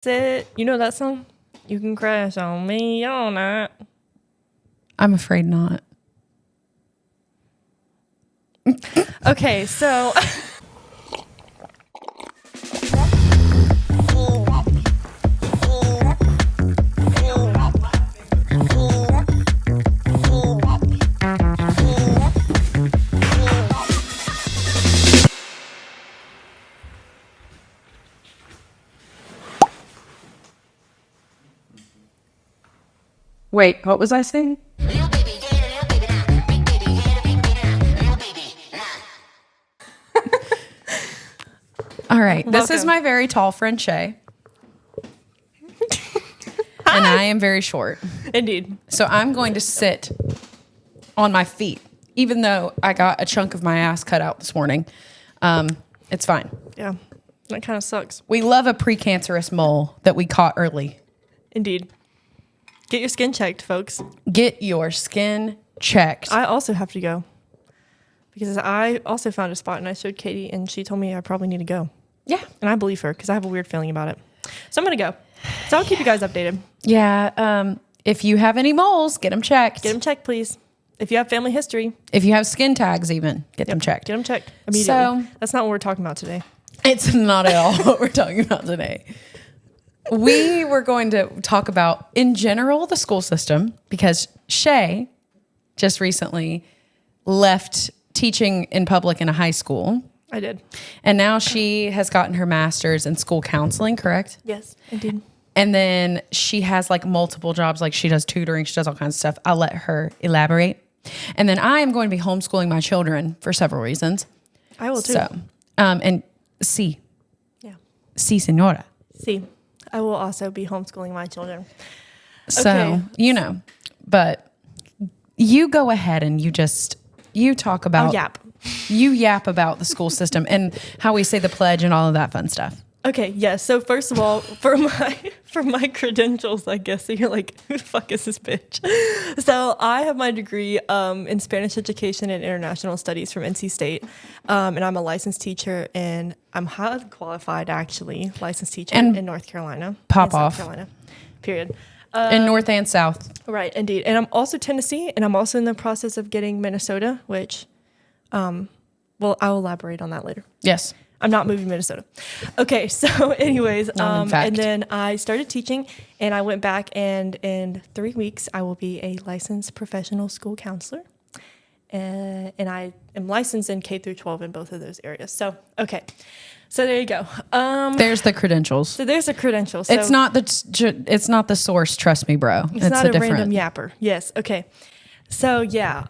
It. You know that song? You can crash on me all night. I'm afraid not. Okay, so Wait, what was I saying? All right. This is my very tall friend, Shea. And I am very short. Indeed. So I'm going to sit on my feet, even though I got a chunk of my ass cut out this morning. It's fine. Yeah, that kind of sucks. We love a precancerous mole that we caught early. Indeed. Get your skin checked, folks. Get your skin checked. I also have to go because I also found a spot and I showed Katie and she told me I probably need to go. Yeah. And I believe her because I have a weird feeling about it. So I'm going to go. So I'll keep you guys updated. Yeah. If you have any moles, get them checked. Get them checked, please. If you have family history. If you have skin tags even, get them checked. Get them checked immediately. So, that's not what we're talking about today. It's not at all what we're talking about today. We were going to talk about, in general, the school system, because Shea just recently left teaching in public in a high school. I did. And now she has gotten her master's in school counseling, correct? Yes, indeed. And then she has like multiple jobs, like she does tutoring, she does all kinds of stuff. I'll let her elaborate. And then I am going to be homeschooling my children for several reasons. I will too. So, and sí, Yeah. sí, señora. See, I will also be homeschooling my children. So, Okay. you know, but you go ahead and you talk about, you yap about the school system and how we say the pledge and all of that fun stuff. Okay, yes. So first of all, for my credentials, I guess, so you're like, who the fuck is this bitch? So I have my degree in Spanish education and international studies from NC State, and I'm a licensed teacher, and I'm highly qualified, actually, licensed teacher in North Carolina. Pop South off. Carolina, period. In North and South. Right, indeed. And I'm also Tennessee, and I'm also in the process of getting Minnesota, which, well, I'll elaborate on that later. Yes. I'm not moving to Minnesota. Okay, so anyways, and then I started teaching, and I went back, and in 3 weeks, I will be a licensed professional school counselor. And I am licensed in K through 12 in both of those areas. So, okay. So there you go. There's the credentials. So there's the credentials. So it's not the source. Trust me, bro. It's not a random yapper. Yes. Okay. So yeah.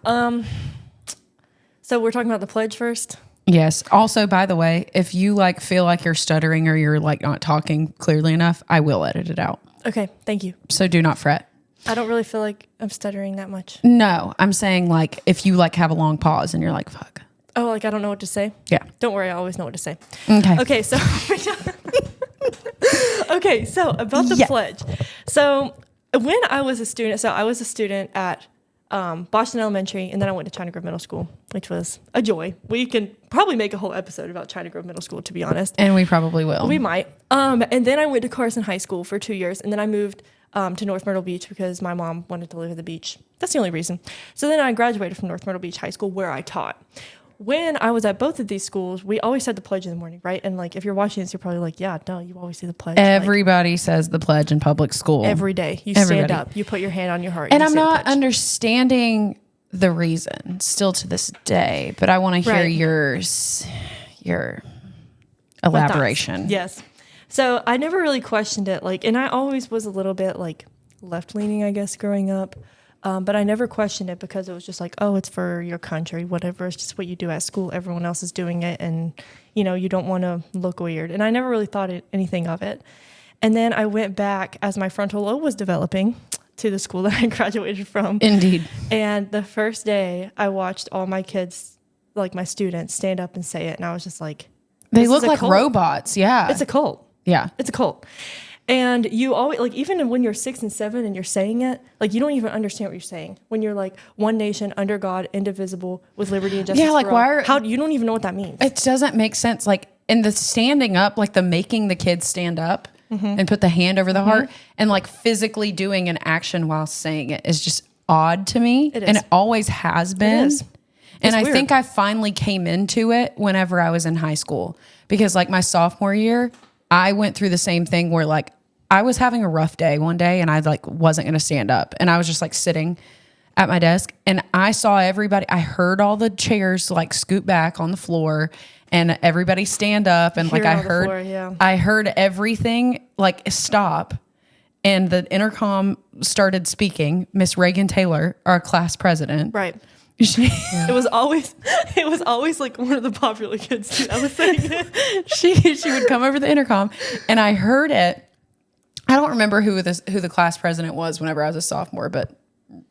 So we're talking about the pledge first. Yes. Also, by the way, if you like feel like you're stuttering or you're like not talking clearly enough, I will edit it out. Okay. Thank you. So do not fret. I don't really feel like I'm stuttering that much. No, I'm saying like if you like have a long pause and you're like, fuck. Oh, like I don't know what to say? Yeah. Don't worry. I always know what to say. Okay. Okay. So, okay. So about the pledge. So when I was a student, at Boston Elementary, and then I went to China Grove Middle School, which was a joy. We can probably make a whole episode about China Grove Middle School, to be honest. And we probably will. We might. And then I went to Carson High School for 2 years, and then I moved to North Myrtle Beach because my mom wanted to live at the beach. That's the only reason. So then I graduated from North Myrtle Beach High School, where I taught. When I was at both of these schools, we always said the pledge in the morning, right? And like, if you're watching this, you're probably like, yeah, no, you always say the pledge. Everybody says the pledge in public school. Every day. You stand up, you put your hand on your heart. And I'm not understanding the reason still to this day, but I want to hear your elaboration. Yes. So I never really questioned it. Like, and I always was a little bit like left leaning, I guess, growing up. But I never questioned it because it was just like, oh, it's for your country, whatever. It's just what you do at school. Everyone else is doing it. And, you know, you don't want to look weird. And I never really thought anything of it. And then I went back as my frontal lobe was developing to the school that I graduated from. Indeed. And the first day I watched all my kids, like my students, stand up and say it. And I was just like, they look like robots. Yeah. It's a cult. Yeah. It's a cult. And you always, like, even when you're 6 and 7 and you're saying it, like, you don't even understand what you're saying. When you're like, one nation under God, indivisible, with liberty and justice. Yeah, like, for all. You don't even know what that means. It doesn't make sense. Like, in the standing up, like the making the kids stand up, and put the hand over the heart, and like physically doing an action while saying it is just odd to me. It is. And it always has been. It is. And I weird. think I finally came into it whenever I was in high school, because like my sophomore year, I went through the same thing where like I was having a rough day one day and I like wasn't going to stand up, and I was just like sitting at my desk, and I saw everybody, I heard all the chairs like scoot back on the floor and everybody stand up, and like I heard everything like stop, and the intercom started speaking. Miss Reagan Taylor, our class president. Right. It was always like one of the popular kids too. I was saying it. she would come over the intercom, and I heard it. I don't remember who the class president was whenever I was a sophomore, but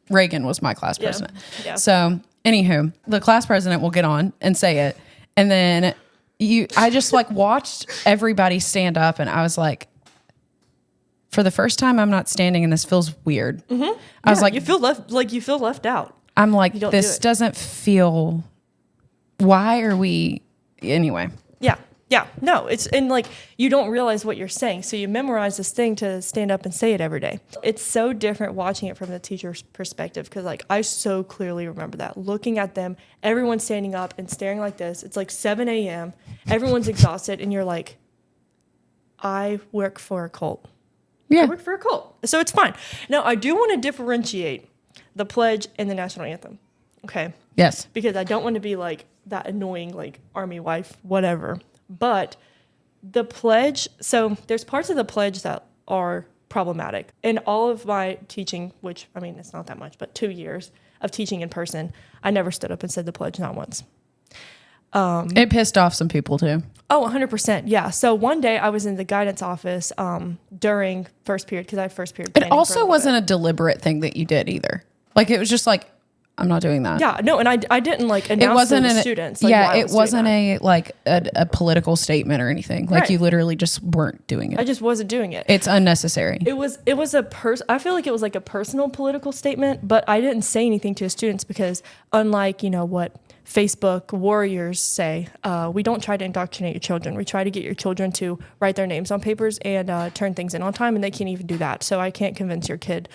Reagan was my class president. Yeah. So anywho, the class president will get on and say it, and then I just like watched everybody stand up, and I was like, for the first time, I'm not standing, and this feels weird. I was like, you feel left out. I'm like, this doesn't feel. Why are we anyway? Yeah. No, it's, and like, you don't realize what you're saying. So you memorize this thing to stand up and say it every day. It's so different watching it from the teacher's perspective. Cause like, I so clearly remember that, looking at them, everyone standing up and staring like this. It's like 7 a.m. Everyone's exhausted. And you're like, I work for a cult. Yeah. I work for a cult. So it's fine. Now I do want to differentiate the pledge and the national anthem. Okay. Yes. Because I don't want to be like that annoying, like army wife, whatever. But the pledge, so there's parts of the pledge that are problematic. In all of my teaching, which, I mean, it's not that much, but 2 years of teaching in person, I never stood up and said the pledge, not once. It pissed off some people too. Oh, 100%. Yeah. So one day I was in the guidance office during first period, because I have first period. It also wasn't a deliberate thing that you did either. Like, it was just like, I'm not doing that. Yeah, no, and I didn't like announce to the students. Like, yeah, it wasn't a political statement or anything. Like, Right. you literally just weren't doing it. I just wasn't doing it. It's unnecessary. It was I feel like it was like a personal political statement, but I didn't say anything to the students because, unlike, you know, what Facebook warriors say, we don't try to indoctrinate your children. We try to get your children to write their names on papers and turn things in on time, and they can't even do that. So I can't convince your kid.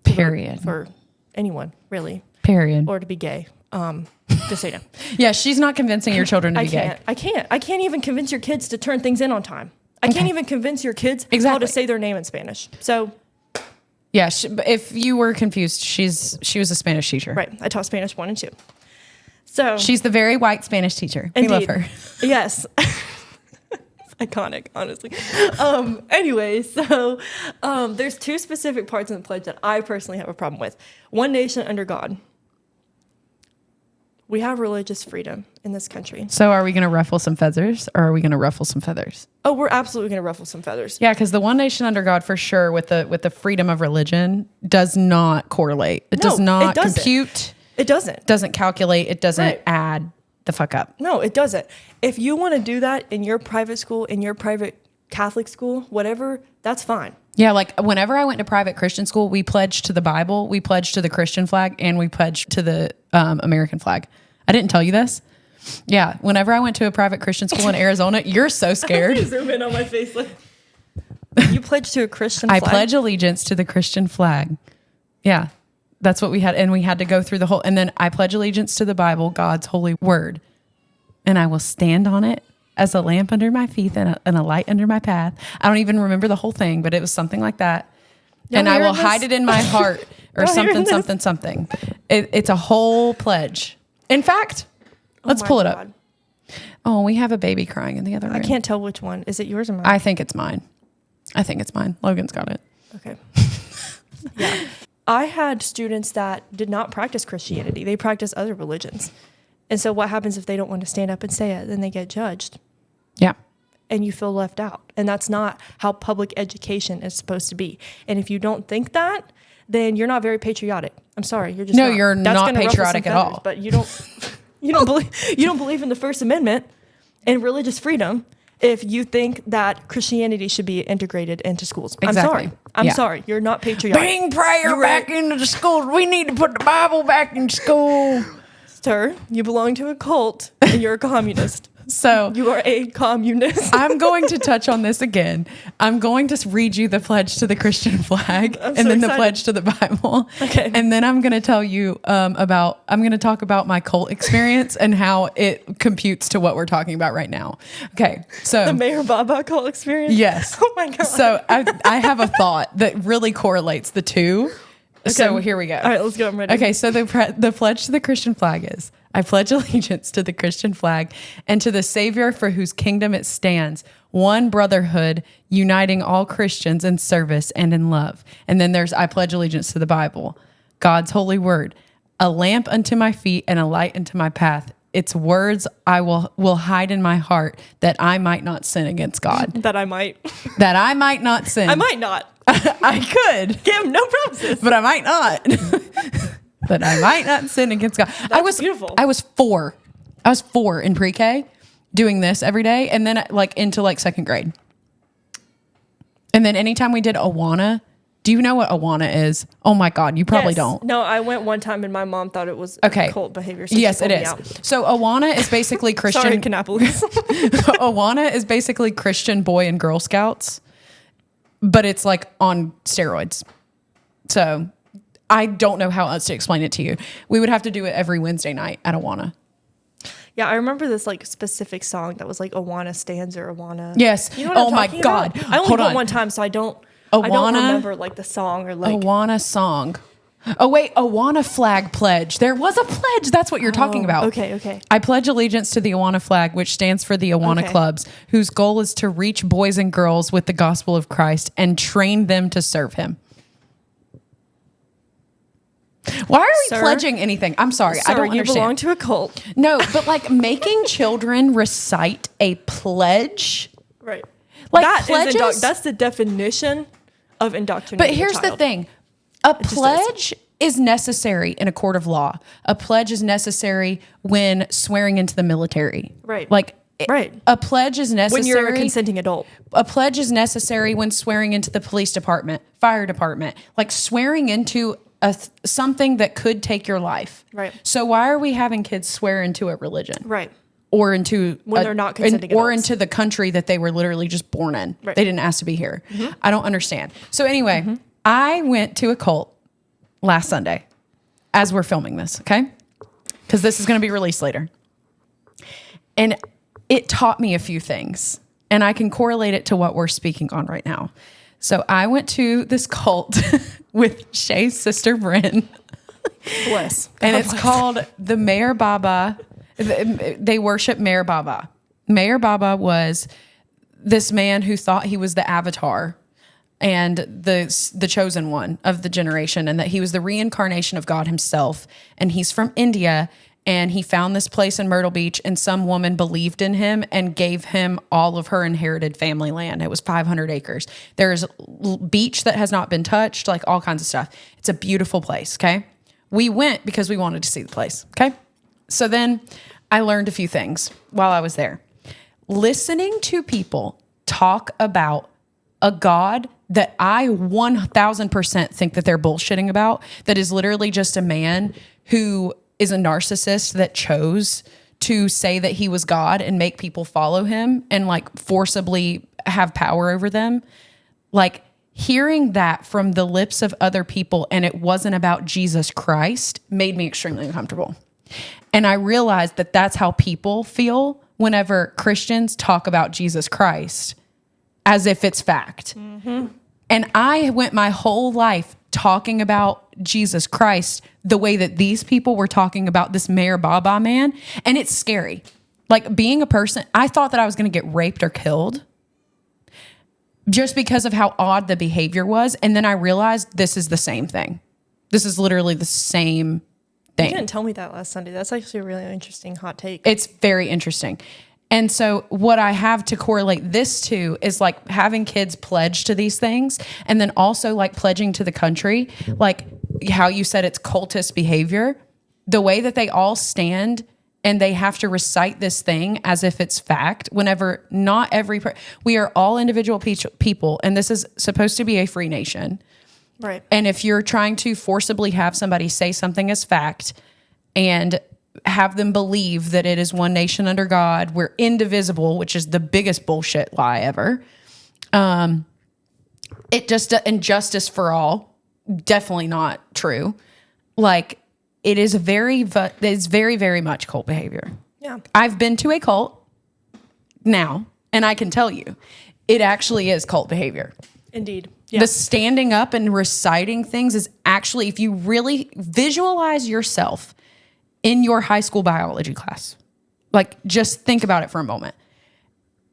Period. For anyone, really. Period. Or to be gay. Just so you know. Yeah, she's not convincing your children to be gay. I can't even convince your kids to turn things in on time. I can't even convince your kids how to say their name in Spanish. So, yeah, if you were confused, she was a Spanish teacher. right. I taught Spanish 1 and 2. So She's the very white Spanish teacher. We love her. Yes. It's iconic, honestly. Anyway, so there's 2 specific parts in the pledge that I personally have a problem with. One nation under God. We have religious freedom in this country. So are we going to ruffle some feathers, or are we going to ruffle some feathers? Oh, we're absolutely going to ruffle some feathers. Yeah, because the one nation under God, for sure, with the freedom of religion, does not correlate. It does not compute. It doesn't. Doesn't calculate. It doesn't Right. add the fuck up. No, it doesn't. If you want to do that in your private school, in your private Catholic school, whatever, that's fine. Yeah, like whenever I went to private Christian school, we pledged to the Bible, we pledged to the Christian flag, and we pledged to the American flag. I didn't tell you this. Yeah, whenever I went to a private Christian school in Arizona, you're so scared. Zoom in on my face. Like, you pledged to a Christian I flag? pledge allegiance to the Christian flag. Yeah, that's what we had. And we had to go through the whole, and then I pledge allegiance to the Bible, God's holy word. And I will stand on it as a lamp under my feet and a light under my path. I don't even remember the whole thing, but it was something like that. And I will hide it in my heart or something. It's a whole pledge. In fact, let's pull it up. Oh, we have a baby crying in the other room. I can't tell which one. Is it yours or mine? I think it's mine. Logan's got it. Okay. Yeah. I had students that did not practice Christianity. They practice other religions. And so what happens if they don't want to stand up and say it? Then they get judged. Yeah. And you feel left out. And that's not how public education is supposed to be. And if you don't think that, then you're not very patriotic. I'm sorry, you're just not. You're that's not patriotic at all. But you don't believe in the First Amendment and religious freedom if you think that Christianity should be integrated into schools. Exactly. I'm sorry. You're not patriotic. Bring prayer back into the schools. We need to put the Bible back in school. Sir, you belong to a cult and you're a communist. So You are a communist. I'm going to touch on this again. I'm going to read you the pledge to the Christian flag and so then the excited. pledge to the Bible. Okay. And then I'm going to tell you I'm going to talk about my cult experience and how it computes to what we're talking about right now. Okay. So The Mayor Baba cult experience? yes. Oh my God. So I have a thought that really correlates the two. So here we go. All right, let's go. I'm ready. Okay, so the pledge to the Christian flag is, I pledge allegiance to the Christian flag and to the Savior for whose kingdom it stands, one brotherhood, uniting all Christians in service and in love. And then there's, I pledge allegiance to the Bible, God's holy word, a lamp unto my feet and a light unto my path. Its words I will hide in my heart that I might not sin against God. That I might. That I might not sin. I might not. I could. Give no promises. But I might not. But I might not sin against God. That's beautiful. I was 4. I was 4 in pre-K doing this every day. And then into second grade. And then anytime we did Awana, do you know what Awana is? Oh my God, you probably Yes. don't. No, I went one time and my mom thought it was Okay. cult behavior. So Yes, she it pulled me is. out. So Awana is basically Christian. Sorry, Kannapolis. Awana is basically Christian Boy and Girl Scouts, but it's on steroids. So I don't know how else to explain it to you. We would have to do it every Wednesday night at Awana. Yeah, I remember this specific song that was Awana stands or Awana. Yes. You know what Oh I'm my talking God. about? I only Hold went on. one time, so I don't Awana- remember the song or Awana song. Oh wait, Awana flag pledge. There was a pledge. That's what you're talking about. Okay. I pledge allegiance to the Awana flag, which stands for the Awana Okay. clubs, whose goal is to reach boys and girls with the gospel of Christ and train them to serve him. Why are we Sir? pledging anything? I'm sorry. I Sir, don't you understand. belong to a cult. No, but making children recite a pledge. Right. Like pledges? That's the definition of indoctrinating. But here's the thing. A just is. pledge is necessary in a court of law. A pledge is necessary when swearing into the military. Right. Right. A pledge is necessary. When you're a consenting adult. A pledge is necessary when swearing into the police department, fire department, swearing into something that could take your life. Right. So why are we having kids swear into a religion? Right. Or into When they're not consenting or adults. into the country that they were literally just born in. Right. They didn't ask to be here. I don't understand. So anyway, I went to a cult last Sunday as we're filming this, okay? Because this is going to be released later. And it taught me a few things. And I can correlate it to what we're speaking on right now. So I went to this cult with Shay's sister, Bryn. Bless. And it's called the Mayor Baba. They worship Mayor Baba. Mayor Baba was this man who thought he was the avatar and the chosen one of the generation, and that he was the reincarnation of God himself. And he's from India, and he found this place in Myrtle Beach, and some woman believed in him and gave him all of her inherited family land. It was 500 acres. There's beach that has not been touched, all kinds of stuff. It's a beautiful place, okay? We went because we wanted to see the place, okay? So then I learned a few things while I was there. Listening to people talk about a God that I 1000% think that they're bullshitting about, that is literally just a man who is a narcissist that chose to say that he was God and make people follow him and forcibly have power over them. Hearing that from the lips of other people, and it wasn't about Jesus Christ, made me extremely uncomfortable. And I realized that that's how people feel whenever Christians talk about Jesus Christ, as if it's fact. Mm-hmm. And I went my whole life talking about Jesus Christ the way that these people were talking about this Mayor Baba man. And it's scary. Being a person, I thought that I was going to get raped or killed just because of how odd the behavior was. And then I realized this is the same thing. This is literally the same thing. You didn't tell me that last Sunday. That's actually a really interesting hot take. It's very interesting. And so what I have to correlate this to is having kids pledge to these things, and then also pledging to the country, how you said it's cultist behavior, the way that they all stand and they have to recite this thing as if it's fact, whenever not every, we are all individual people, and this is supposed to be a free nation. Right. And if you're trying to forcibly have somebody say something as fact, and have them believe that it is one nation under God. We're indivisible, which is the biggest bullshit lie ever. It just, injustice for all, definitely not true. Like, it's very, very much cult behavior. Yeah. I've been to a cult now, and I can tell you, it actually is cult behavior. Indeed. Yeah. The standing up and reciting things is actually, if you really visualize yourself in your high school biology class, like just think about it for a moment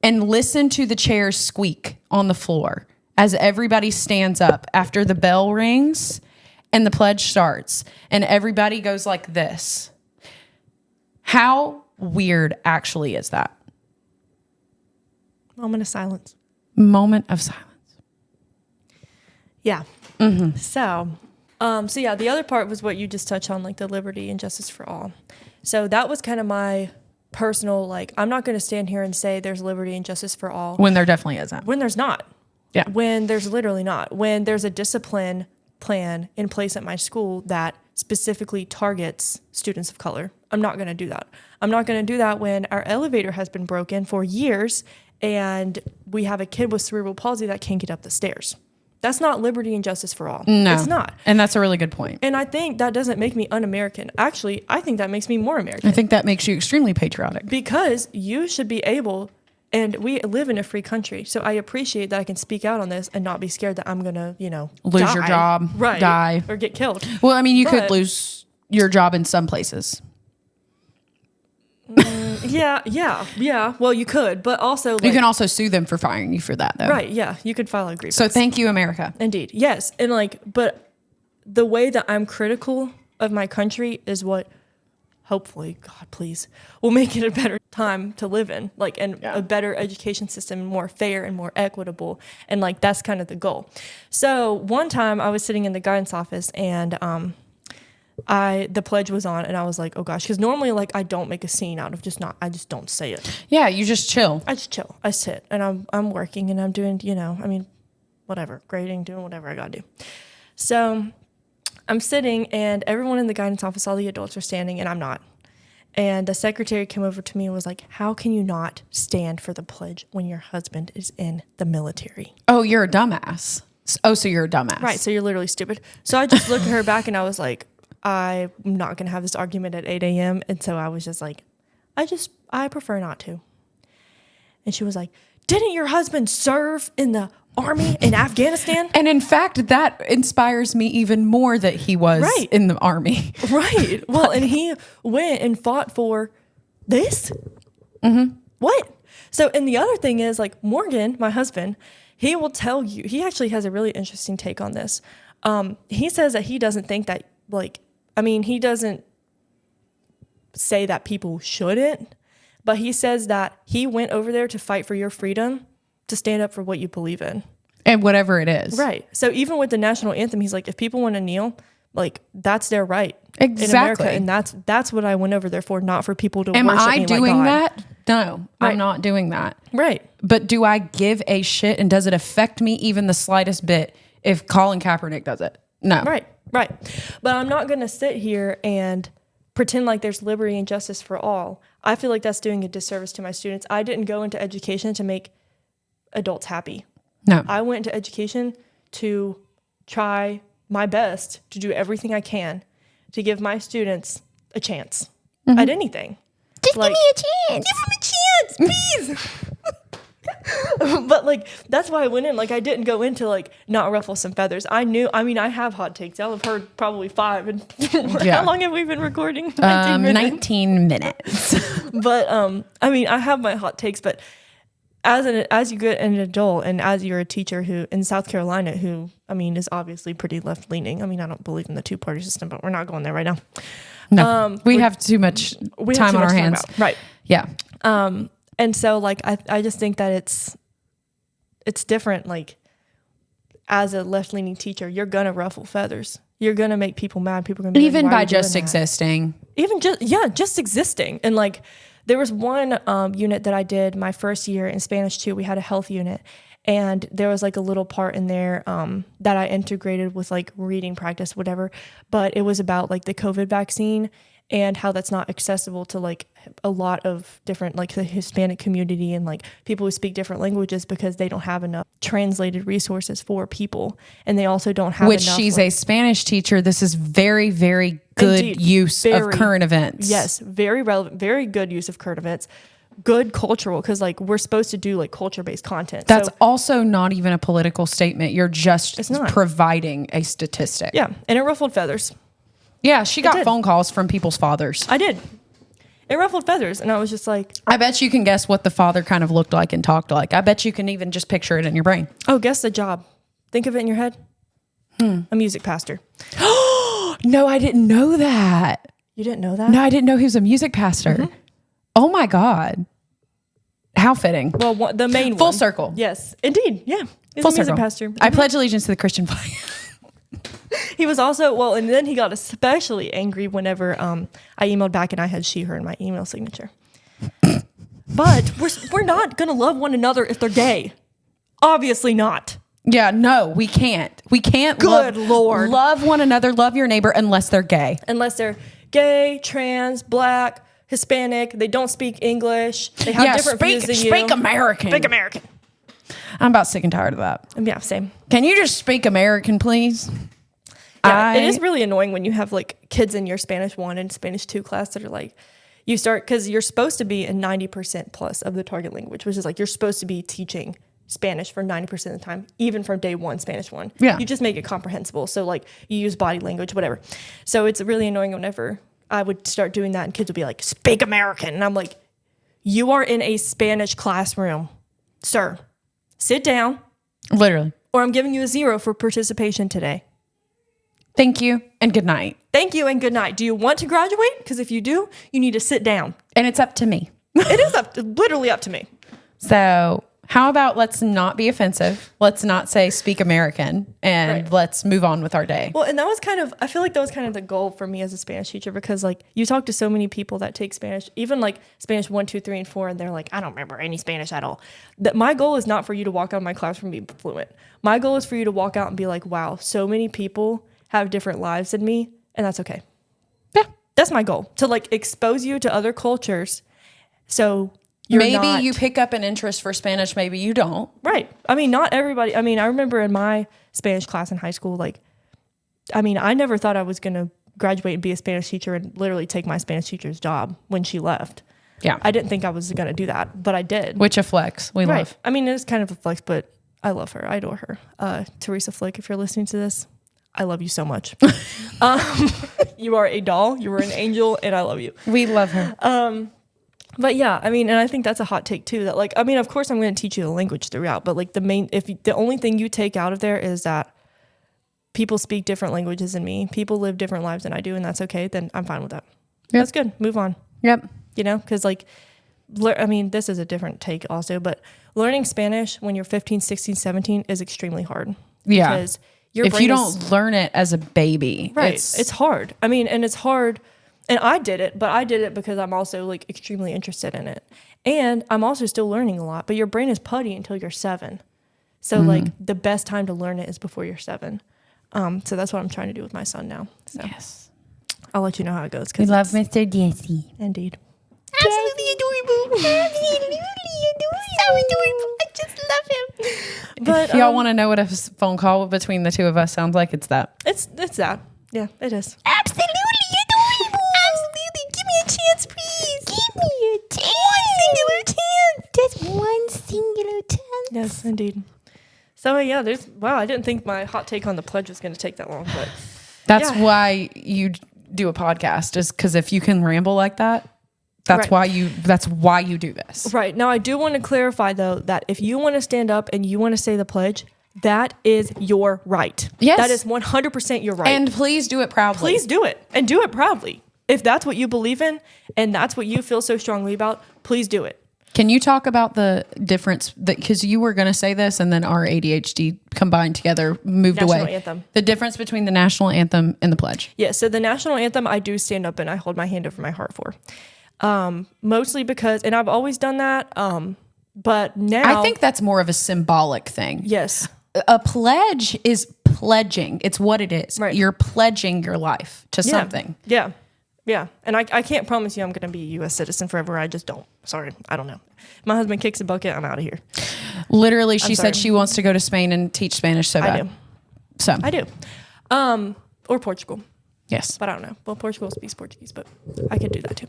and listen to the chairs squeak on the floor as everybody stands up after the bell rings and the pledge starts and everybody goes like this. How weird actually is that? Moment of silence. Moment of silence. Yeah. Mm-hmm. So yeah, the other part was what you just touched on, like the liberty and justice for all. So that was kind of my personal, like, I'm not going to stand here and say there's liberty and justice for all. When there definitely isn't. When there's not. Yeah. When there's literally not. When there's a discipline plan in place at my school that specifically targets students of color. I'm not going to do that. I'm not going to do that when our elevator has been broken for years and we have a kid with cerebral palsy that can't get up the stairs. That's not liberty and justice for all. No. It's not. And that's a really good point. And I think that doesn't make me un-American. Actually, I think that makes me more American. I think that makes you extremely patriotic. Because you should be able, and we live in a free country, so I appreciate that I can speak out on this and not be scared that I'm going to, lose die, your job, right, die. or get killed. Well, I mean, you could lose your job in some places. Yeah. Well, you could, but also you can also sue them for firing you for that, though. Right? Yeah, you could file a grievance. So thank you, America. Indeed, yes, and but the way that I'm critical of my country is what, hopefully, God please, will make it a better time to live in, a better education system, more fair and more equitable, and that's kind of the goal. So one time I was sitting in the guidance office and the pledge was on and I was like, oh gosh, because normally I don't make a scene out of I just don't say it. Yeah, you just chill. I just chill. I sit and I'm working and I'm doing, whatever, grading, doing whatever I gotta do. So I'm sitting and everyone in the guidance office, all the adults are standing and I'm not. And the secretary came over to me and was like, how can you not stand for the pledge when your husband is in the military? Oh, you're a dumbass. Oh, so you're a dumbass. Right, so you're literally stupid. So I just looked at her back and I was like, I'm not going to have this argument at 8 a.m. And so I was just like, I prefer not to. And she was like, didn't your husband serve in the army in Afghanistan? And in fact, that inspires me even more that he was in the army. Right. Well, and he went and fought for this. Mm-hmm. What? So, and the other thing is Morgan, my husband, he will tell you, he actually has a really interesting take on this. He says that he doesn't think that he doesn't say that people shouldn't, but he says that he went over there to fight for your freedom, to stand up for what you believe in. And whatever it is. Right. So even with the national anthem, he's like, if people want to kneel, that's their right. Exactly. In America. And that's what I went over there for, not for people to Am worship I me doing like God. that? No, I'm not doing that. Right. But do I give a shit and does it affect me even the slightest bit if Colin Kaepernick does it? No. Right. But I'm not going to sit here and pretend like there's liberty and justice for all. I feel like that's doing a disservice to my students. I didn't go into education to make adults happy. No. I went into education to try my best to do everything I can to give my students a chance at anything. Just give me a chance. Give them a chance, please. But that's why I went in. I didn't go into not ruffle some feathers. I have hot takes. Y'all have heard probably 5. And how long have we been recording? 19 minutes. But I have my hot takes. But as you get an adult and as you're a teacher who in South Carolina who is obviously pretty left leaning. I don't believe in the 2-party system, but we're not going there right now. No, we have too much time on our hands. Right. Yeah. And so I just think that it's different. As a left leaning teacher, you're gonna ruffle feathers. You're gonna make people mad. People are gonna be even by just existing. Just existing. And there was one unit that I did my first year in Spanish 2. We had a health unit, and there was a little part in there that I integrated with reading practice, whatever. But it was about the COVID vaccine. and how that's not accessible to like a lot of different, like the Hispanic community and like people who speak different languages because they don't have enough translated resources for people. And they also don't have Which enough, she's like, a Spanish teacher. This is very, very good Indeed. use of current events. Yes, very relevant, very good use of current events. Good cultural, because like we're supposed to do like culture-based content. That's So, also not even a political statement. You're just It's not. providing a statistic. yeah, and it ruffled feathers. Yeah, she got did. phone calls from people's fathers. I did. It ruffled feathers, and I was just like, I bet you can guess what the father kind of looked like and talked like. I bet you can even just picture it in your brain. oh, guess the job. Think of it in your head. A music pastor. No, I didn't know that. You didn't know that? No, I didn't know he was a music pastor. Oh my God. How fitting. Well, the main Full one. circle. Yes, indeed. Yeah, he's Full a music circle. pastor. I pledge allegiance to the Christian flag. He was also, well, and then he got especially angry whenever I emailed back and I had she, her in my email signature. But we're not going to love one another if they're gay. Obviously not. Yeah, no, we can't. We can't Good Lord. love one another, love your neighbor unless they're gay. Unless they're gay, trans, black, Hispanic, they don't speak English, they have different views than you. Speak American. Speak American. I'm about sick and tired of that. Yeah, same. Can you just speak American, please? Yeah, it is really annoying when you have like kids in your Spanish 1 and Spanish 2 class that are like, you start, because you're supposed to be in 90% plus of the target language, which is like you're supposed to be teaching Spanish for 90% of the time, even from day 1, Spanish 1. Yeah. You just make it comprehensible. So like you use body language, whatever. So it's really annoying whenever I would start doing that and kids would be like, speak American. And I'm like, you are in a Spanish classroom, sir. Sit down, Literally. or I'm giving you a 0 for participation today. Thank you and good night. Thank you and good night. Do you want to graduate? Because if you do, you need to sit down. And it's up to me. It is literally up to me. So how about let's not be offensive. Let's not say speak American and Right. let's move on with our day. Well, and that was kind of, I feel like that was kind of the goal for me as a Spanish teacher, because like you talk to so many people that take Spanish, even like Spanish 1, 2, 3, and 4, and they're like, I don't remember any Spanish at all. That my goal is not for you to walk out of my classroom and be fluent. My goal is for you to walk out and be like, wow, so many people have different lives than me, and that's okay. Yeah. That's my goal, to like expose you to other cultures. So Maybe you pick up an interest for Spanish, maybe you don't. Right. I mean, not everybody. I mean, I remember in my Spanish class in high school, like, I mean, I never thought I was going to graduate and be a Spanish teacher and literally take my Spanish teacher's job when she left. Yeah. I didn't think I was going to do that, but I did. Which a flex. We Right. love. I mean, it's kind of a flex, but I love her. I adore her. Teresa Flick, if you're listening to this, I love you so much. You are a doll. You are an angel, and I love you. We love her. But yeah, I mean, and I think that's a hot take too, that like, I mean, of course I'm going to teach you the language throughout, but like the only thing you take out of there is that people speak different languages than me, people live different lives than I do, and that's okay, then I'm fine with that. Yep. That's good. Move on. Yep. You know, because like, I mean, this is a different take also, but learning Spanish when you're 15, 16, 17 is extremely hard. Yeah. Because your If brain you is- don't learn it as a baby. right, it's hard. I mean, and it's hard. And I did it, but I did it because I'm also like extremely interested in it. And I'm also still learning a lot, but your brain is putty until you're 7. So like the best time to learn it is before you're 7. So that's what I'm trying to do with my son now. So Yes. I'll let you know how it goes. We love Mr. Jesse. Indeed. Absolutely adorable. Absolutely adorable. So adorable. I just love him. But If y'all want to know what a phone call between the two of us sounds like, it's that. it's that. Yeah, it is. Absolutely adorable. Absolutely. Give me a chance, please. Give me a chance. One singular chance. Just one singular chance. Yes, indeed. So yeah, I didn't think my hot take on the pledge was going to take that long, but That's Yeah. why you do a podcast, is because if you can ramble like that, that's Right. why you do this. right. Now I do want to clarify though that if you want to stand up and you want to say the pledge, that is your right. Yes. That is 100% your right. And please do it proudly. please do it, and do it proudly. If that's what you believe in and that's what you feel so strongly about, please do it. Can you talk about the difference because you were going to say this and then our ADHD combined together moved National away. anthem. The difference between the national anthem and the pledge. Yeah, so the national anthem I do stand up and I hold my hand over my heart for. Mostly because, and I've always done that, but now I think that's more of a symbolic thing. yes. A pledge is pledging. It's what it is. Right. You're pledging your life to Yeah. something. Yeah. Yeah. And I can't promise you I'm going to be a U.S. citizen forever. I just don't. Sorry. I don't know. My husband kicks a bucket. I'm out of here. Literally, she said she wants to go to Spain and teach Spanish so bad. I do. So I do. Or Portugal. Yes. But I don't know. Well, Portugal speaks Portuguese, but I could do that too.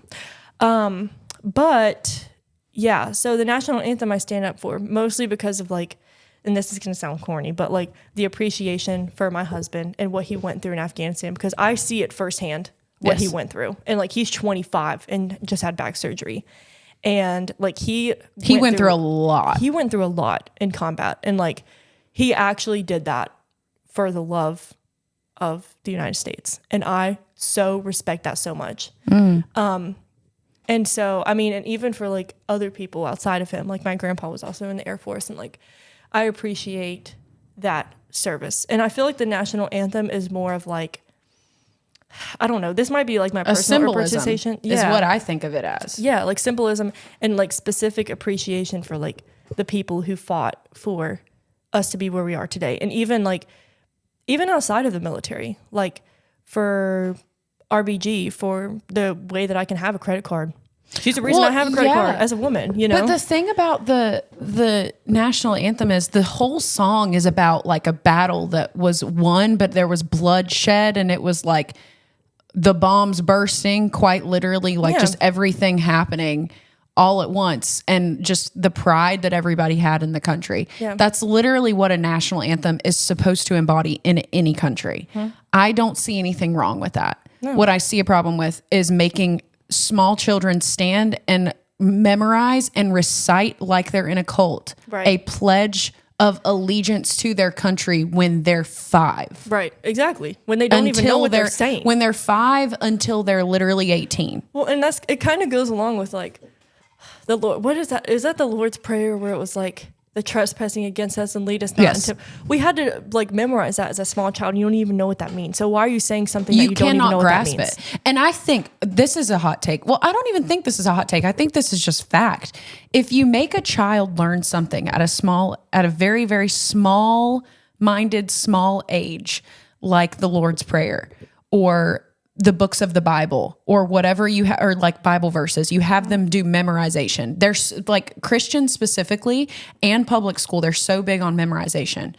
But yeah, so the national anthem I stand up for mostly because of like, and this is going to sound corny, but like the appreciation for my husband and what he went through in Afghanistan, because I see it firsthand what he went through. And like, he's 25 and just had back surgery. And like, he went through a lot. He went through a lot in combat. And like, he actually did that for the love of the United States. And I so respect that so much. And so, I mean, and even for like other people outside of him, like my grandpa was also in the Air Force, and like, I appreciate that service. And I feel like the national anthem is more of like, I don't know, this might be like my personal representation. Is what I think of it as. Yeah, like symbolism and like specific appreciation for like the people who fought for us to be where we are today. And even outside of the military, like for RBG, for the way that I can have a credit card. She's the reason I have a credit card as a woman, you know? But the thing about the national anthem is the whole song is about like a battle that was won, but there was bloodshed, and it was like the bombs bursting, quite literally, like just everything happening all at once, and just the pride that everybody had in the country. Yeah. That's literally what a national anthem is supposed to embody in any country. I don't see anything wrong with that. No. What I see a problem with is making small children stand and memorize and recite like they're in a cult, a pledge of allegiance to their country when they're 5. Right, exactly. When they don't even know what they're saying. When they're 5 until they're literally 18. Well, and it kind of goes along with like the Lord. What is that? Is that the Lord's Prayer where it was like, the trespassing against us and lead us not into... We had to like memorize that as a small child. And you don't even know what that means. So why are you saying something that you don't even know what that means? You cannot grasp it. And I think this is a hot take. Well, I don't even think this is a hot take. I think this is just fact. If you make a child learn something at a very, very small-minded, small age, like the Lord's Prayer or the books of the Bible or whatever or like Bible verses, you have them do memorization. There's like Christians specifically and public school, they're so big on memorization.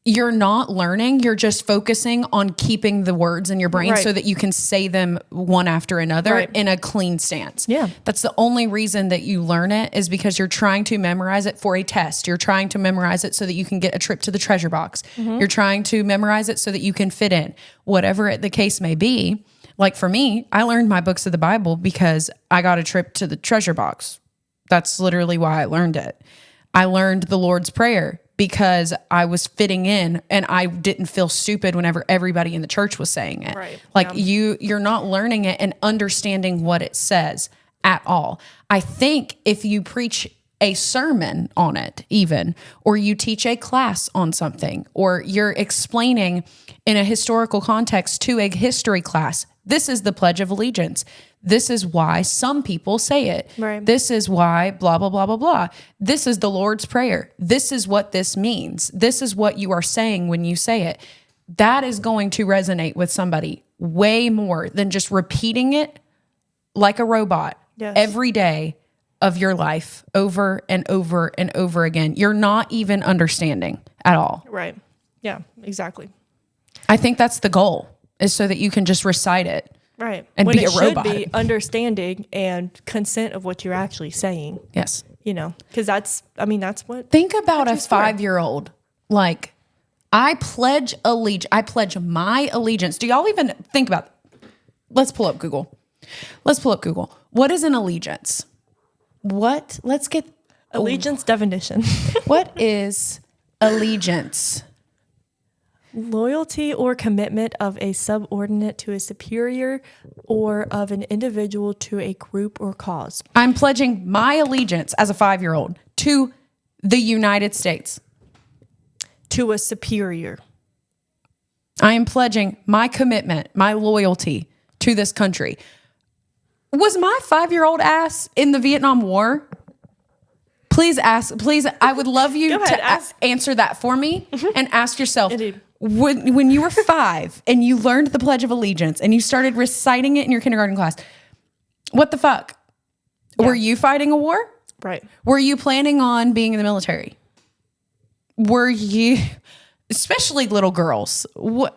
You're not learning, you're just focusing on keeping the words in your brain so that you can say them one after another in a clean stance. Yeah. That's the only reason that you learn it, is because you're trying to memorize it for a test. You're trying to memorize it so that you can get a trip to the treasure box. You're trying to memorize it so that you can fit in, whatever the case may be. Like for me, I learned my books of the Bible because I got a trip to the treasure box. That's literally why I learned it. I learned the Lord's Prayer because I was fitting in and I didn't feel stupid whenever everybody in the church was saying it. Right. Like you're not learning it and understanding what it says at all. I think if you preach a sermon on it even, or you teach a class on something, or you're explaining in a historical context to a history class, this is the Pledge of Allegiance. This is why some people say it. Right. This is why blah, blah, blah, blah, blah. This is the Lord's Prayer. This is what this means. This is what you are saying when you say it. That is going to resonate with somebody way more than just repeating it like a robot every day of your life over and over and over again. You're not even understanding at all. Right. Yeah, exactly. I think that's the goal, is so that you can just recite it. Right. And when be a robot. It should be understanding and consent of what you're actually saying. Yes. You know, because that's what. Think about a 5-year-old. Like, I pledge my allegiance. Do y'all even think about it? Let's pull up Google. What is an allegiance? Let's get allegiance definition. What is allegiance? Loyalty or commitment of a subordinate to a superior or of an individual to a group or cause. I'm pledging my allegiance as a 5-year-old to the United States. To a superior. I am pledging my commitment, my loyalty to this country. Was my 5-year-old ass in the Vietnam War? Please, I would love you to answer that for me and ask yourself, when you were 5 and you learned the Pledge of Allegiance and you started reciting it in your kindergarten class, what the fuck? Yeah. Were you fighting a war? Right. Were you planning on being in the military? Were you, especially little girls? What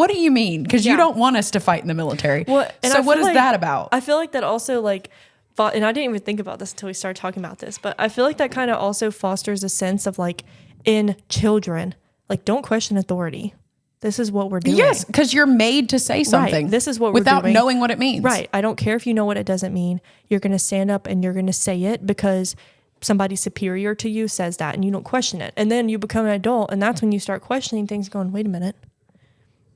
do you mean? Because you don't want us to fight in the military. Well, and so what is that about? I feel like that also and I didn't even think about this until we started talking about this, but I feel like that kind of also fosters a sense of like in children, like don't question authority. This is what we're doing. Yes, because you're made to say something. Right. This is what we're without doing. knowing what it means. Right. I don't care if you know what it doesn't mean. You're going to stand up and you're going to say it because somebody superior to you says that and you don't question it. And then you become an adult and that's when you start questioning things going, wait a minute.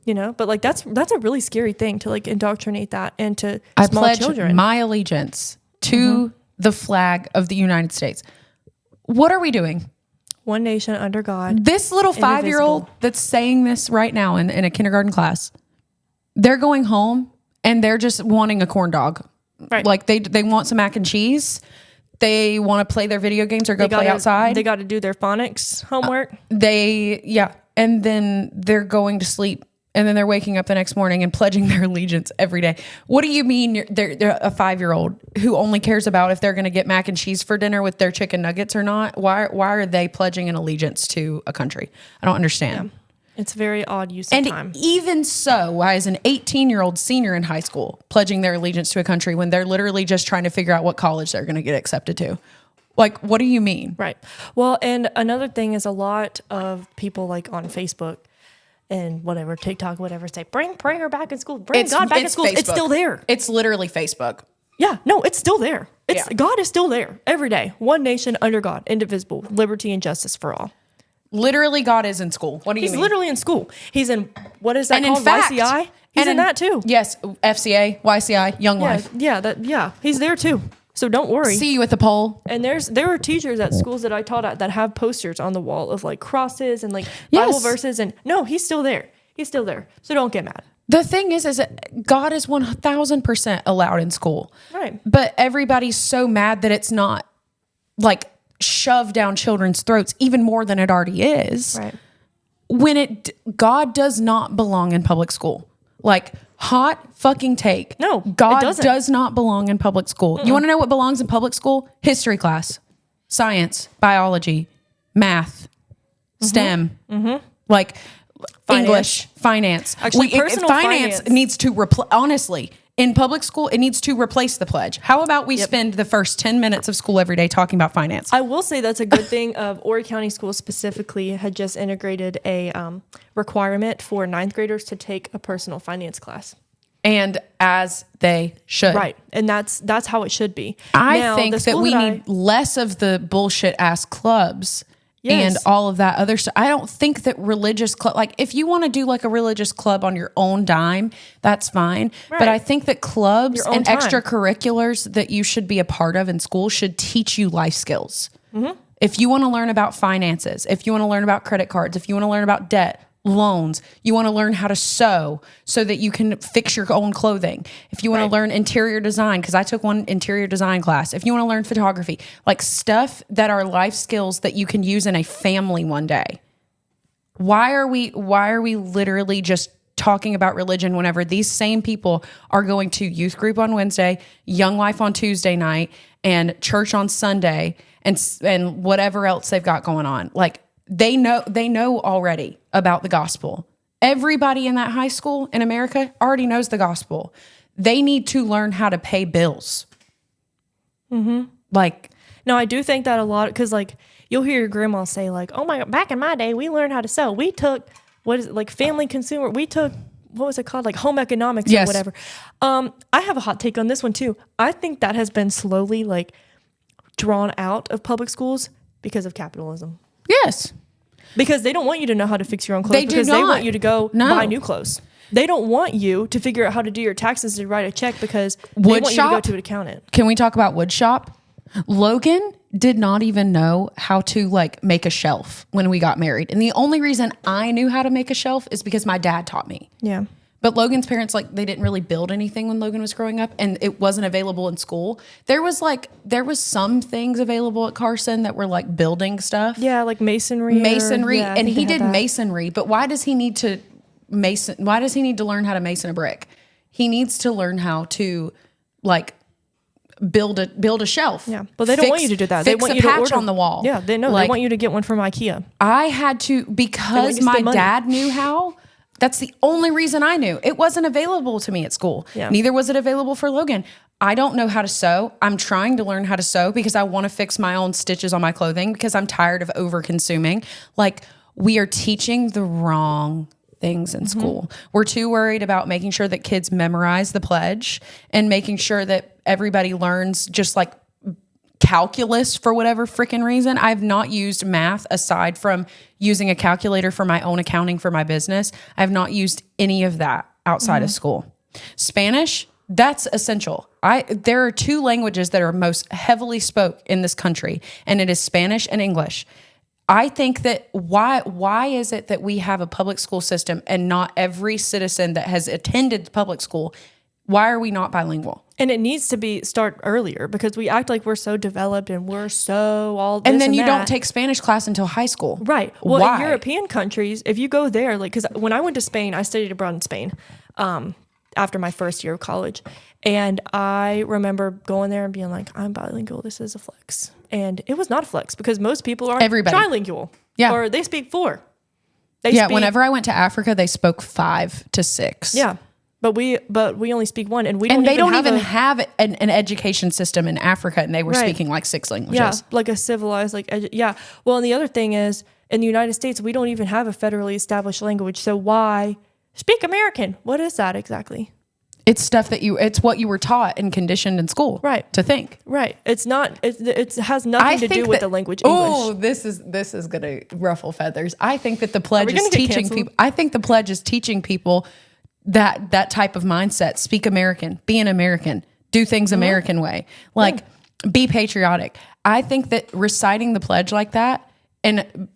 But like that's a really scary thing to like indoctrinate that into small children. I pledge my allegiance to the flag of the United States. What are we doing? One nation under God. This little 5-year-old indivisible. that's saying this right now in a kindergarten class, they're going home and they're just wanting a corn dog. Right. Like they want some mac and cheese. They want to play their video games or go play outside. They got to do their phonics homework. And then they're going to sleep. And then they're waking up the next morning and pledging their allegiance every day. What do you mean they're a 5-year-old who only cares about if they're going to get mac and cheese for dinner with their chicken nuggets or not? Why are they pledging an allegiance to a country? I don't understand. Yeah. It's very odd use of time. And even so, why is an 18-year-old senior in high school pledging their allegiance to a country when they're literally just trying to figure out what college they're going to get accepted to? Like, what do you mean? Right. Well, and another thing is a lot of people like on Facebook and whatever, TikTok, whatever, say, bring prayer back in school. Bring God back in school. Facebook. It's still there. It's literally Facebook. Yeah, no, it's still there. Yeah. God is still there every day. One nation under God, indivisible, liberty and justice for all. Literally, God is in school. What do you mean? He's literally in school. He's in, what is that And called? in fact, YCI? He's in that too. Yes, FCA, YCI, Young Life. Yeah, he's there too. So don't worry. See you at the poll. And there are teachers at schools that I taught at that have posters on the wall of like crosses and like Bible verses. And no, he's still there. He's still there. So don't get mad. The thing is that God is 1000% allowed in school. Right. But everybody's so mad that it's not like shoved down children's throats even more than it already is. Right. When God does not belong in public school. Like, hot fucking take. No, God it doesn't. does not belong in public school. You want to know what belongs in public school? History class, science, biology, math, STEM, like English, finance. Actually, personal finance needs to honestly, in public school, it needs to replace the pledge. How about we spend the first 10 minutes of school every day talking about finance? I will say that's a good thing. Horry County Schools specifically had just integrated a requirement for 9th graders to take a personal finance class. And as they should. Right. And that's how it should be. I think that we need less of the bullshit ass clubs. Yes. And all of that other stuff. I don't think that religious club, like if you want to do like a religious club on your own dime, that's fine. Right. But I think that clubs Your own and time. extracurriculars that you should be a part of in school should teach you life skills. If you want to learn about finances, if you want to learn about credit cards, if you want to learn about debt, loans, you want to learn how to sew so that you can fix your own clothing. If you want to learn interior design, because I took one interior design class. If you want to learn photography, like stuff that are life skills that you can use in a family one day. Why are we literally just talking about religion whenever these same people are going to youth group on Wednesday, Young Life on Tuesday night, and church on Sunday, and whatever else they've got going on? Like, they know already about the gospel. Everybody in that high school in America already knows the gospel. They need to learn how to pay bills. Like, no, I do think that a lot, because like you'll hear your grandma say like, oh my God, back in my day, we learned how to sew. We took, family consumer. We took, what was it called? Like home economics or whatever. I have a hot take on this one too. I think that has been slowly like drawn out of public schools because of capitalism. yes. Because they don't want you to know how to fix your own clothes. They do because not. they want you to go No. buy new clothes. They don't want you to figure out how to do your taxes to write a check because they Wood want shop? you to go to an accountant. Can we talk about wood shop? Logan did not even know how to like make a shelf when we got married. And the only reason I knew how to make a shelf is because my dad taught me. Yeah. But Logan's parents, like, they didn't really build anything when Logan was growing up, and it wasn't available in school. There was some things available at Carson that were like building stuff. Yeah, like masonry. Yeah, and he did that. masonry, but why does he need to learn how to mason a brick? He needs to learn how to like build a shelf. Yeah, but they don't want you to do that. They Fix want a you to patch order on the wall. Yeah, they know. Like, they want you to get one from IKEA. I had to, because you to my spend money. dad knew how. That's the only reason I knew. It wasn't available to me at school. Yeah. Neither was it available for Logan. I don't know how to sew. I'm trying to learn how to sew because I want to fix my own stitches on my clothing because I'm tired of over consuming. Like, we are teaching the wrong things in school. We're too worried about making sure that kids memorize the pledge and making sure that everybody learns just like calculus for whatever freaking reason. I've not used math aside from using a calculator for my own accounting for my business. I've not used any of that outside of school. Spanish, that's essential. There are two languages that are most heavily spoke in this country, and it is Spanish and English. I think that why is it that we have a public school system and not every citizen that has attended public school, why are we not bilingual? And it needs to start earlier because we act like we're so developed and we're so all this And then you that. don't take Spanish class until high school. Right. Well, why? in European countries, if you go there, like, because when I went to Spain, I studied abroad in Spain after my first year of college. And I remember going there and being like, I'm bilingual. This is a flex. And it was not a flex because most people are trilingual. Yeah. Or they speak 4. Whenever I went to Africa, they spoke 5 to 6. Yeah. But we only speak 1, and they don't even have an education system in Africa, and they were speaking like 6 languages. Yeah, like a civilized, Well, and the other thing is, in the United States, we don't even have a federally established language. So why speak American? What is that exactly? It's stuff it's what you were taught and conditioned in school, right? To think, right? It's not. It has nothing to do with the language English. Oh, this is gonna ruffle feathers. I think that the pledge is teaching people. I think the pledge is teaching people that type of mindset. Speak American, be an American, do things American way, be patriotic. I think that reciting the pledge like that and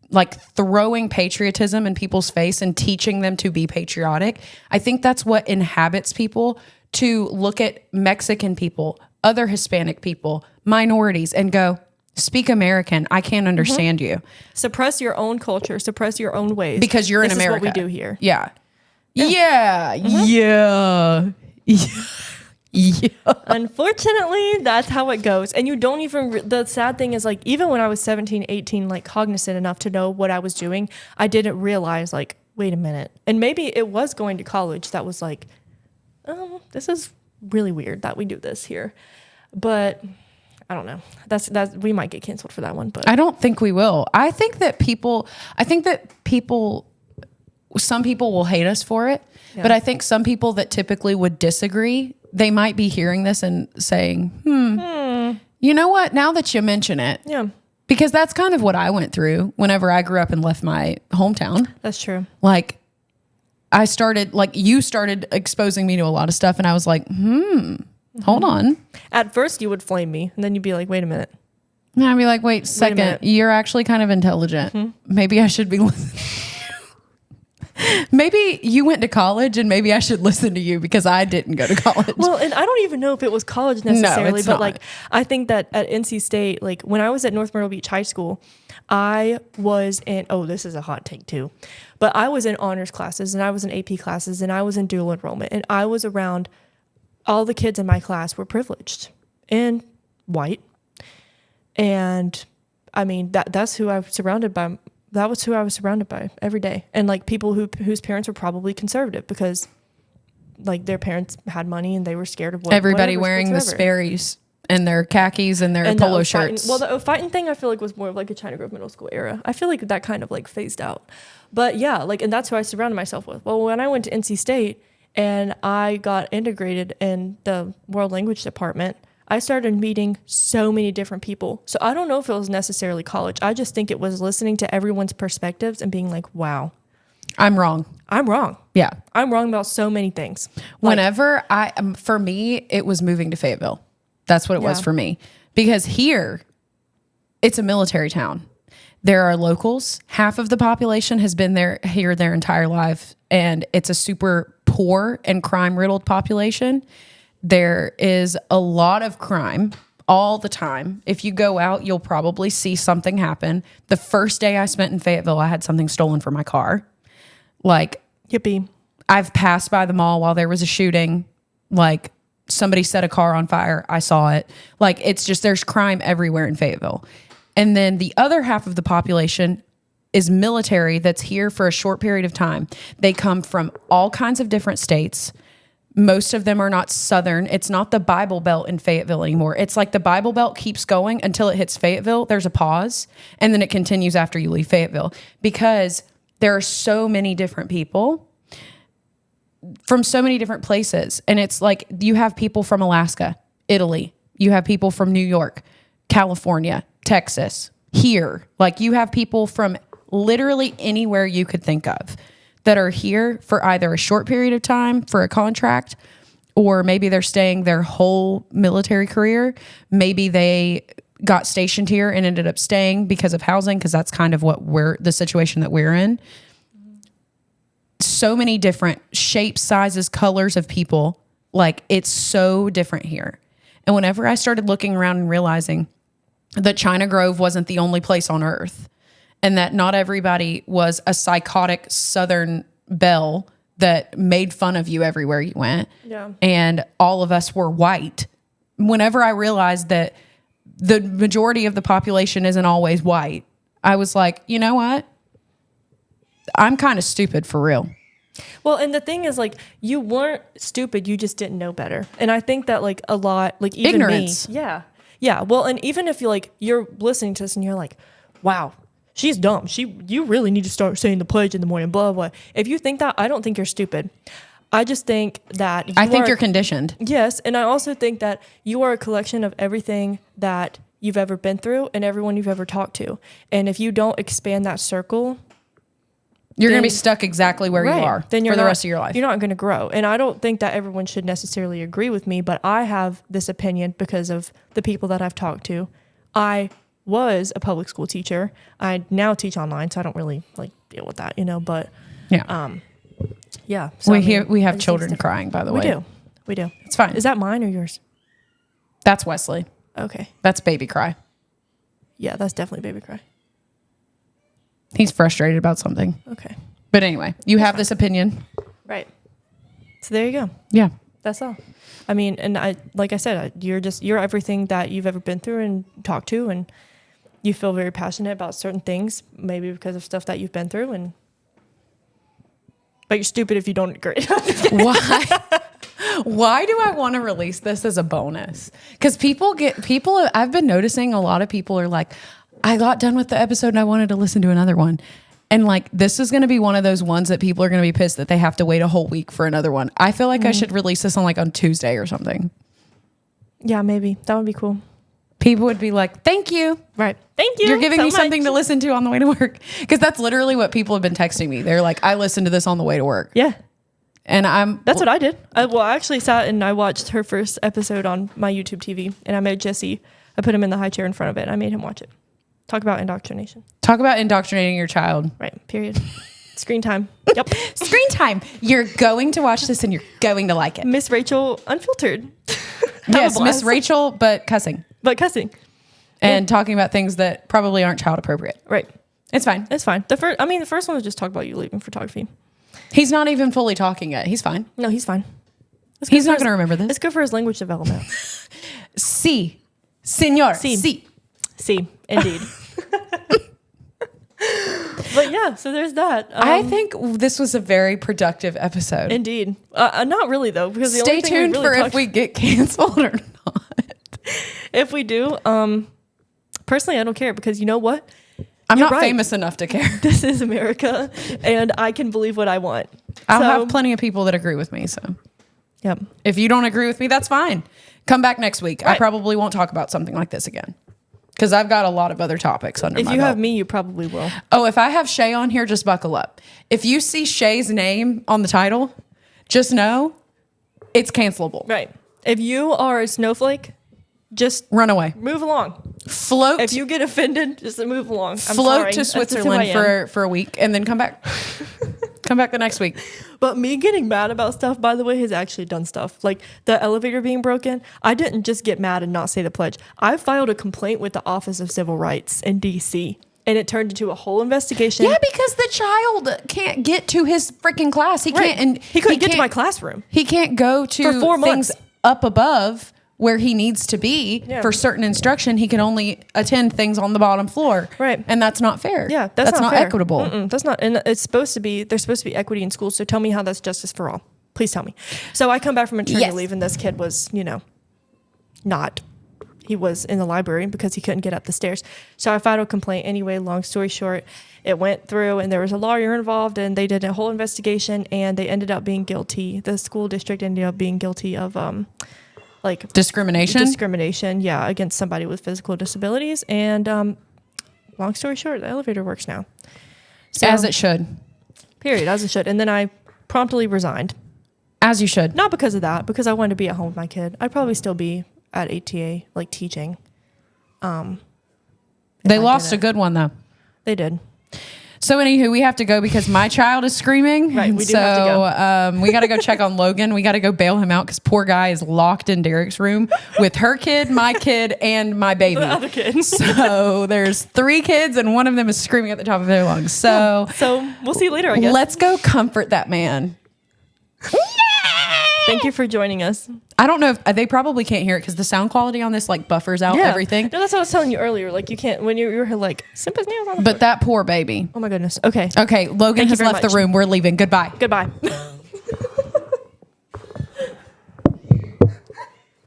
like throwing patriotism in people's face and teaching them to be patriotic, I think that's what inhabits people to look at Mexican people, other Hispanic people, minorities, and go, speak American. I can't understand you. Suppress your own culture, suppress your own ways. Because you're in America. This is what we do here. Yeah. Yeah. Unfortunately, that's how it goes. And you don't even, the sad thing is, like, even when I was 17, 18, like, cognizant enough to know what I was doing, I didn't realize, like, wait a minute. And maybe it was going to college that was like, this is really weird that we do this here. But I don't know. That's we might get canceled for that one, but I don't think we will. I think that some people will hate us for it, but I think some people that typically would disagree, they might be hearing this and saying, you know what? Now that you mention it, yeah, because that's kind of what I went through whenever I grew up and left my hometown. That's true. Like, you started exposing me to a lot of stuff, and I was like, hold on. At first, you would flame me, and then you'd be like, wait a minute. And I'd be like, wait a second, you're actually kind of intelligent. Maybe I should be listening. Maybe you went to college and maybe I should listen to you because I didn't go to college. Well, and I don't even know if it was college necessarily, No, it's but not. like, I think that at NC State, like when I was at North Myrtle Beach High School, I was in, this is a hot take too, but I was in honors classes and I was in AP classes and I was in dual enrollment and I was around, all the kids in my class were privileged and white. And I mean, that's who I was surrounded by. That was who I was surrounded by every day. And like people whose parents were probably conservative because like their parents had money and they were scared of everybody wearing the Sperry's and their khakis and their polo shirts. Well, the fighting thing I feel like was more of like a China Grove Middle School era. I feel like that kind of like phased out. But yeah, like, and that's who I surrounded myself with. Well, when I went to NC State and I got integrated in the world language department, I started meeting so many different people. So I don't know if it was necessarily college. I just think it was listening to everyone's perspectives and being like, wow, I'm wrong. Yeah. I'm wrong about so many things. Whenever for me, it was moving to Fayetteville. That's what it was for me. Because here, it's a military town. There are locals. Half of the population has been here their entire life. And it's a super poor and crime-riddled population. There is a lot of crime all the time. If you go out, you'll probably see something happen. The first day I spent in Fayetteville, I had something stolen from my car. Like, Yippee. I've passed by the mall while there was a shooting. Like, somebody set a car on fire. I saw it. Like, it's just, there's crime everywhere in Fayetteville. And then the other half of the population is military that's here for a short period of time. They come from all kinds of different states. Most of them are not Southern. It's not the Bible Belt in Fayetteville anymore. It's like the Bible Belt keeps going until it hits Fayetteville. There's a pause, and then it continues after you leave Fayetteville because there are so many different people from so many different places. And it's like you have people from Alaska, Italy. You have people from New York, California, Texas, here. Like you have people from literally anywhere you could think of that are here for either a short period of time for a contract, or maybe they're staying their whole military career. Maybe they got stationed here and ended up staying because of housing, because that's kind of what the situation that we're in. So many different shapes, sizes, colors of people. Like it's so different here. And whenever I started looking around and realizing that China Grove wasn't the only place on earth, and that not everybody was a psychotic Southern belle that made fun of you everywhere you went. Yeah. And all of us were white. Whenever I realized that the majority of the population isn't always white, I was like, you know what? I'm kind of stupid for real. Well, and the thing is, like, you weren't stupid. You just didn't know better. And I think that, like, a lot, like, even ignorance. Me. Yeah. Yeah. Well, and even if you're listening to this and you're like, wow, she's dumb. You really need to start saying the pledge in the morning, blah, blah. If you think that, I don't think you're stupid. I just think that you're conditioned. Yes. And I also think that you are a collection of everything that you've ever been through and everyone you've ever talked to. And if you don't expand that circle, you're going to be stuck exactly where you are then for the rest of your life. You're not going to grow. And I don't think that everyone should necessarily agree with me, but I have this opinion because of the people that I've talked to. I was a public school teacher. I now teach online, so I don't really like deal with that, but yeah. So, we have children crying, by the way. We do. It's fine. Is that mine or yours? That's Wesley. Okay. That's baby cry. Yeah, that's definitely baby cry. He's frustrated about something. Okay. But anyway, you have this opinion. Right. So there you go. Yeah. That's all. I mean, and like I said, you're everything that you've ever been through and talked to, and you feel very passionate about certain things, maybe because of stuff that you've been through, but you're stupid if you don't agree. Why? Why do I want to release this as a bonus? Because I've been noticing a lot of people are like, I got done with the episode and I wanted to listen to another one. And like, this is going to be one of those ones that people are going to be pissed that they have to wait a whole week for another one. I feel like I should release this on Tuesday or something. Yeah, maybe. That would be cool. People would be like, thank you. Right. Thank you. You're giving me something to listen to on the way to work. Because that's literally what people have been texting me. They're like, I listened to this on the way to work. Yeah. And that's what I did. I actually sat and I watched her first episode on my YouTube TV, and I made Jesse, I put him in the high chair in front of it, and I made him watch it. Talk about indoctrination. Talk about indoctrinating your child. Right. Period. Screen time. Yep. Screen time. You're going to watch this and you're going to like it. Miss Rachel Unfiltered. Yes, Miss Rachel, but cussing. But cussing. And talking about things that probably aren't child appropriate. Right. It's fine. It's fine. The first one was just talk about you leaving photography. He's not even fully talking yet. He's fine. No, he's fine. He's not going to remember this. It's good for his language development. Sí. Señor. Sí. Sí. Sí, indeed. But yeah, so there's that. I think this was a very productive episode. Indeed. Not really, though, because the Stay only thing tuned really for if we get canceled or not. If we do, personally, I don't care, because you know what? I'm not famous enough to care. This is America, and I can believe what I want. I'll have plenty of people that agree with me. So, yep. If you don't agree with me, that's fine. Come back next week. Right. I probably won't talk about something like this again, because I've got a lot of other topics under my belt. If you have me, you probably will. Oh, if I have Shea on here, just buckle up. If you see Shea's name on the title, just know it's cancelable. Right. If you are a snowflake, just run away. Move along. Float. If you get offended, just move along. Float to Switzerland for a week and then come back. come back the next week. But me getting mad about stuff, by the way, has actually done stuff. Like the elevator being broken, I didn't just get mad and not say the pledge. I filed a complaint with the Office of Civil Rights in D.C., and it turned into a whole investigation. Yeah, because the child can't get to his freaking class. He Right. can't, and he couldn't get to my classroom. He can't go to For 4 things months. up above where he needs to be Yeah. for certain instruction. He can only attend things on the bottom floor. Right. And that's not fair. Yeah, that's not fair. equitable. That's not, and it's supposed to be, there's supposed to be equity in schools. So tell me how that's justice for all. Please tell me. So I come back from maternity Yes. leave and this kid was, he was in the library because he couldn't get up the stairs. So I filed a complaint anyway. Long story short, it went through and there was a lawyer involved and they did a whole investigation and they ended up being guilty. The school district ended up being guilty of, discrimination, yeah, against somebody with physical disabilities. And long story short, the elevator works now. So, As it should. period, as it should. And then I promptly resigned. As you should. Not because of that, because I wanted to be at home with my kid. I'd probably still be at ATA, like teaching. They I lost a didn't. good one, though. They did. So anywho, we have to go because my child is screaming. Right, we do so, have to go. We got to go check on Logan. We got to go bail him out because poor guy is locked in Derek's room with her kid, my kid, and my baby. The other kid. So there's 3 kids and one of them is screaming at the top of their lungs. So So we'll see you later, I guess. let's go comfort that man. Thank you for joining us. I don't know if they probably can't hear it because the sound quality on this like buffers out everything. No, that's what I was telling you earlier. Like you can't, when you're like, Simpa's nails on the But floor. that poor baby. Oh my goodness. Okay. Okay, Logan Thank you has very left the much. room. We're leaving. Goodbye. Goodbye.